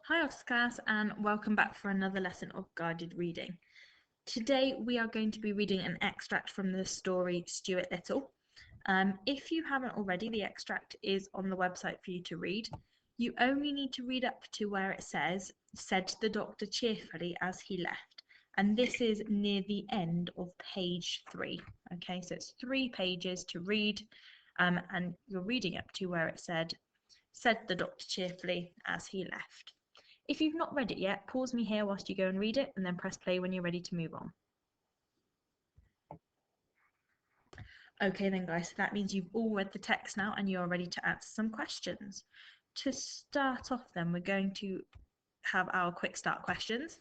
Hi Ops class and welcome back for another lesson of guided reading. Today we are going to be reading an extract from the story Stuart Little. If you haven't already, the extract is on the website for you to read. You only need to read up to where it says, "said the doctor cheerfully as he left." And this is near the end of page 3. Okay, so it's 3 pages to read, and you're reading up to where it said the doctor cheerfully as he left. If you've not read it yet, pause me here whilst you go and read it and then press play when you're ready to move on. Okay then guys, so that means you've all read the text now and you're ready to answer some questions. To start off then, we're going to have our quick start questions.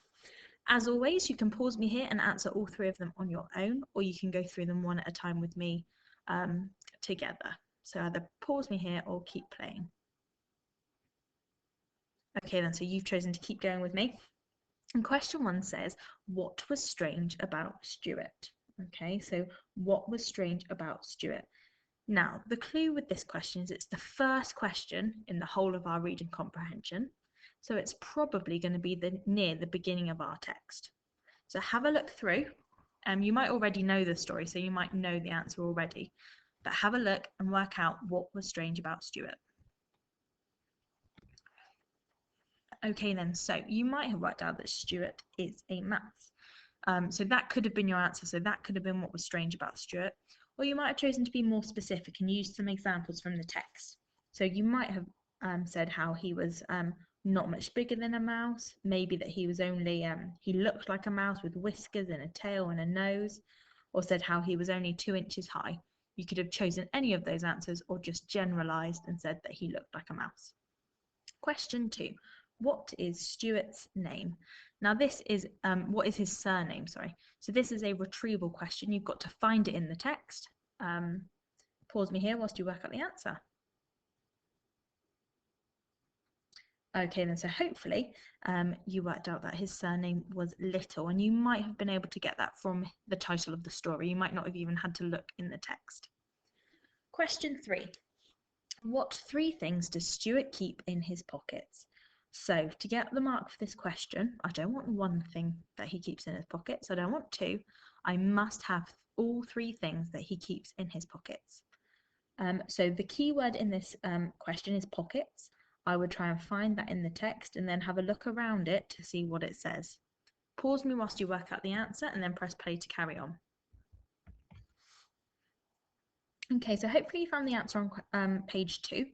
As always, you can pause me here and answer all 3 of them on your own, or you can go through them one at a time with me together. So either pause me here or keep playing. Okay then, so you've chosen to keep going with me. And question 1 says, what was strange about Stuart? Okay, so what was strange about Stuart? Now, the clue with this question is it's the first question in the whole of our reading comprehension. So it's probably going to be near the beginning of our text. So have a look through. You might already know the story, so you might know the answer already. But have a look and work out what was strange about Stuart. Okay then, so you might have worked out that Stuart is a mouse. So that could have been your answer. So that could have been what was strange about Stuart. Or you might have chosen to be more specific and used some examples from the text. So you might have said how he was not much bigger than a mouse, maybe that he was only, he looked like a mouse with whiskers and a tail and a nose, or said how he was only 2 inches high. You could have chosen any of those answers or just generalised and said that he looked like a mouse. Question 2. What is Stuart's name? Now this is, what is his surname, sorry. So this is a retrieval question. You've got to find it in the text. Pause me here whilst you work out the answer. Okay then, so hopefully you worked out that his surname was Little, and you might have been able to get that from the title of the story. You might not have even had to look in the text. Question 3. What 3 things does Stuart keep in his pockets? So to get the mark for this question, I don't want 1 thing that he keeps in his pockets. I don't want 2. I must have all 3 things that he keeps in his pockets. So the key word in this question is pockets. I would try and find that in the text and then have a look around it to see what it says. Pause me whilst you work out the answer and then press play to carry on. Okay, so hopefully you found the answer on page 2.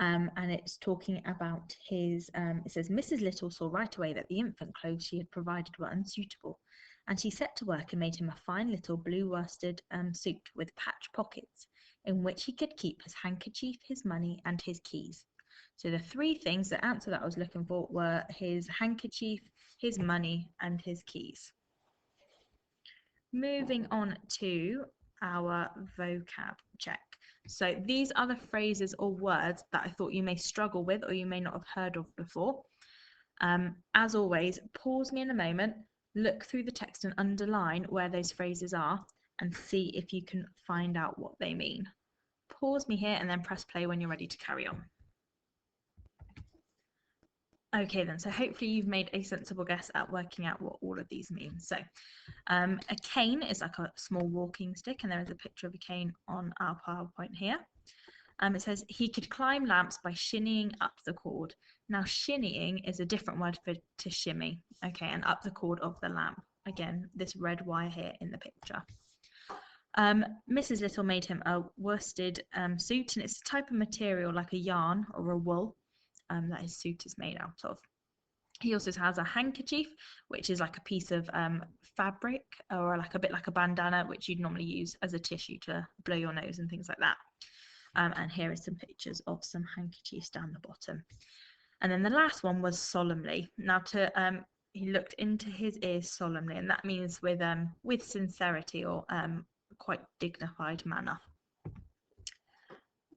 And it's talking about his, it says, Mrs. Little saw right away that the infant clothes she had provided were unsuitable, and she set to work and made him a fine little blue worsted suit with patch pockets, in which he could keep his handkerchief, his money, and his keys. So the 3 things, the answer that I was looking for were his handkerchief, his money, and his keys. Moving on to our vocab check. So these are the phrases or words that I thought you may struggle with or you may not have heard of before. As always, pause me in a moment, look through the text and underline where those phrases are and see if you can find out what they mean. Pause me here and then press play when you're ready to carry on. Okay then, so hopefully you've made a sensible guess at working out what all of these mean. So a cane is like a small walking stick, and there is a picture of a cane on our PowerPoint here. It says he could climb lamps by shinnying up the cord. Now shinnying is a different word to shimmy, okay, and up the cord of the lamp. Again, this red wire here in the picture. Mrs. Little made him a worsted suit, and it's a type of material like a yarn or a wool that his suit is made out of. He also has a handkerchief, which is like a piece of fabric or like a bit like a bandana, which you'd normally use as a tissue to blow your nose and things like that. And here are some pictures of some handkerchiefs down the bottom. And then the last one was solemnly. Now he looked into his ears solemnly, and that means with sincerity or quite dignified manner.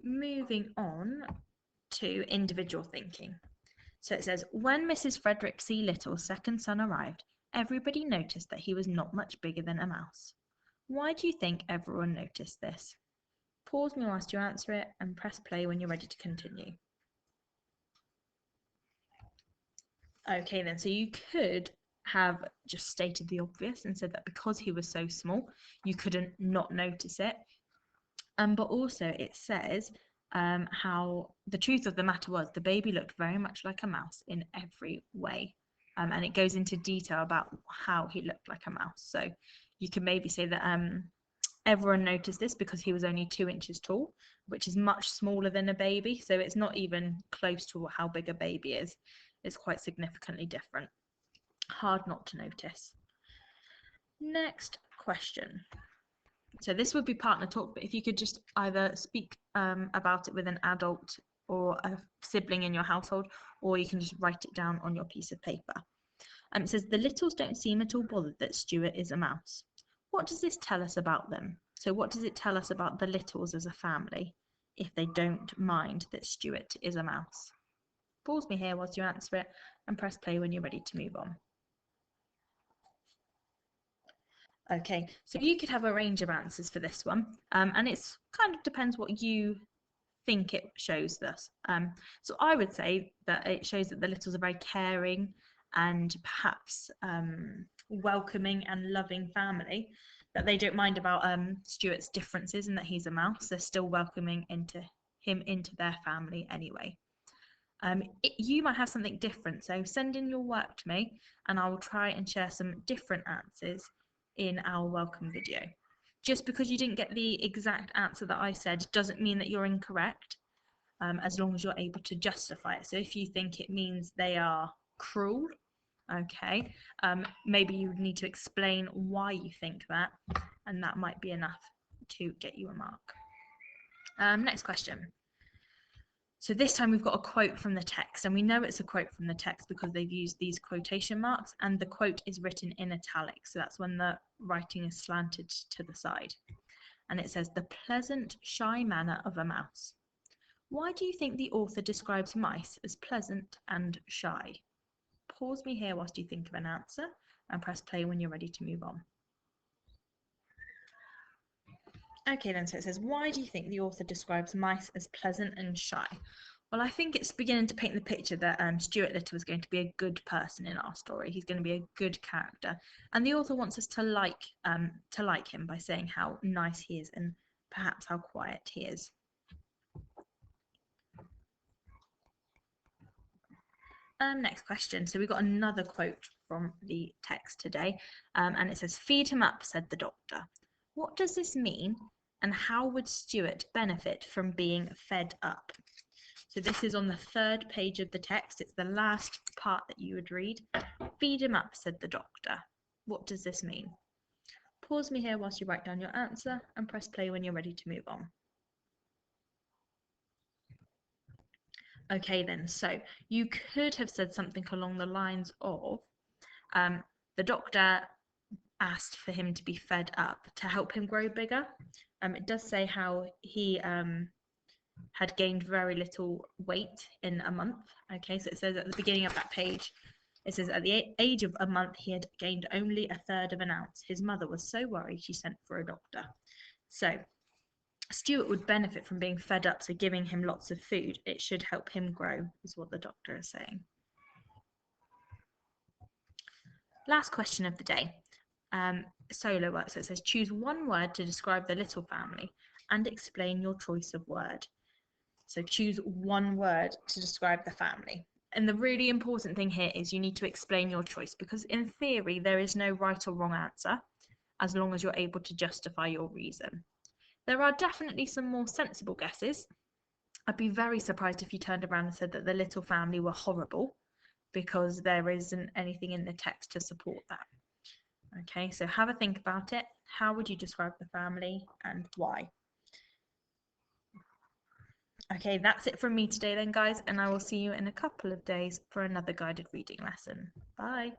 Moving on to individual thinking. So it says, when Mrs. Frederick C. Little's second son arrived, everybody noticed that he was not much bigger than a mouse. Why do you think everyone noticed this? Pause me whilst you answer it and press play when you're ready to continue. Okay, then, so you could have just stated the obvious and said that because he was so small, you couldn't not notice it. But also it says how the truth of the matter was the baby looked very much like a mouse in every way. And it goes into detail about how he looked like a mouse. So you can maybe say that everyone noticed this because he was only 2 inches tall, which is much smaller than a baby. So it's not even close to how big a baby is. It's quite significantly different. Hard not to notice. Next question. So this would be partner talk, but if you could just either speak about it with an adult or a sibling in your household, or you can just write it down on your piece of paper. It says, the littles don't seem at all bothered that Stuart is a mouse. What does this tell us about them? So what does it tell us about the littles as a family if they don't mind that Stuart is a mouse? Pause me here whilst you answer it and press play when you're ready to move on. Okay, so you could have a range of answers for this one, and it's kind of depends what you think it shows us. So I would say that it shows that the littles are very caring and perhaps welcoming and loving family, that they don't mind about Stuart's differences and that he's a mouse. They're still welcoming him into their family anyway. You might have something different, so send in your work to me and I will try and share some different answers in our welcome video. Just because you didn't get the exact answer that I said doesn't mean that you're incorrect, as long as you're able to justify it. So if you think it means they are cruel, okay, maybe you need to explain why you think that, and that might be enough to get you a mark. Next question. So this time we've got a quote from the text, and we know it's a quote from the text because they've used these quotation marks, and the quote is written in italics. So that's when the writing is slanted to the side. And it says, the pleasant, shy manner of a mouse. Why do you think the author describes mice as pleasant and shy? Pause me here whilst you think of an answer and press play when you're ready to move on. Okay then, so it says, why do you think the author describes mice as pleasant and shy? Well, I think it's beginning to paint the picture that Stuart Little is going to be a good person in our story. He's going to be a good character, and the author wants us to like him by saying how nice he is and perhaps how quiet he is. Next question. So we've got another quote from the text today, and it says, "Feed him up," said the doctor. What does this mean, and how would Stuart benefit from being fed up? So this is on the 3rd page of the text. It's the last part that you would read. Feed him up, said the doctor. What does this mean? Pause me here whilst you write down your answer and press play when you're ready to move on. Okay then, so you could have said something along the lines of, the doctor asked for him to be fed up to help him grow bigger. It does say how he had gained very little weight in a month. Okay, so it says at the beginning of that page, it says at the age of a month, he had gained only 1/3 of an ounce. His mother was so worried she sent for a doctor. So Stuart would benefit from being fed up, so giving him lots of food, it should help him grow, is what the doctor is saying. Last question of the day. Solo work. So it says, choose one word to describe the Little family and explain your choice of word. So choose one word to describe the family. And the really important thing here is you need to explain your choice, because in theory, there is no right or wrong answer as long as you're able to justify your reason. There are definitely some more sensible guesses. I'd be very surprised if you turned around and said that the Little family were horrible, because there isn't anything in the text to support that. Okay, so have a think about it. How would you describe the family and why? Okay, that's it from me today then, guys, and I will see you in a couple of days for another guided reading lesson. Bye.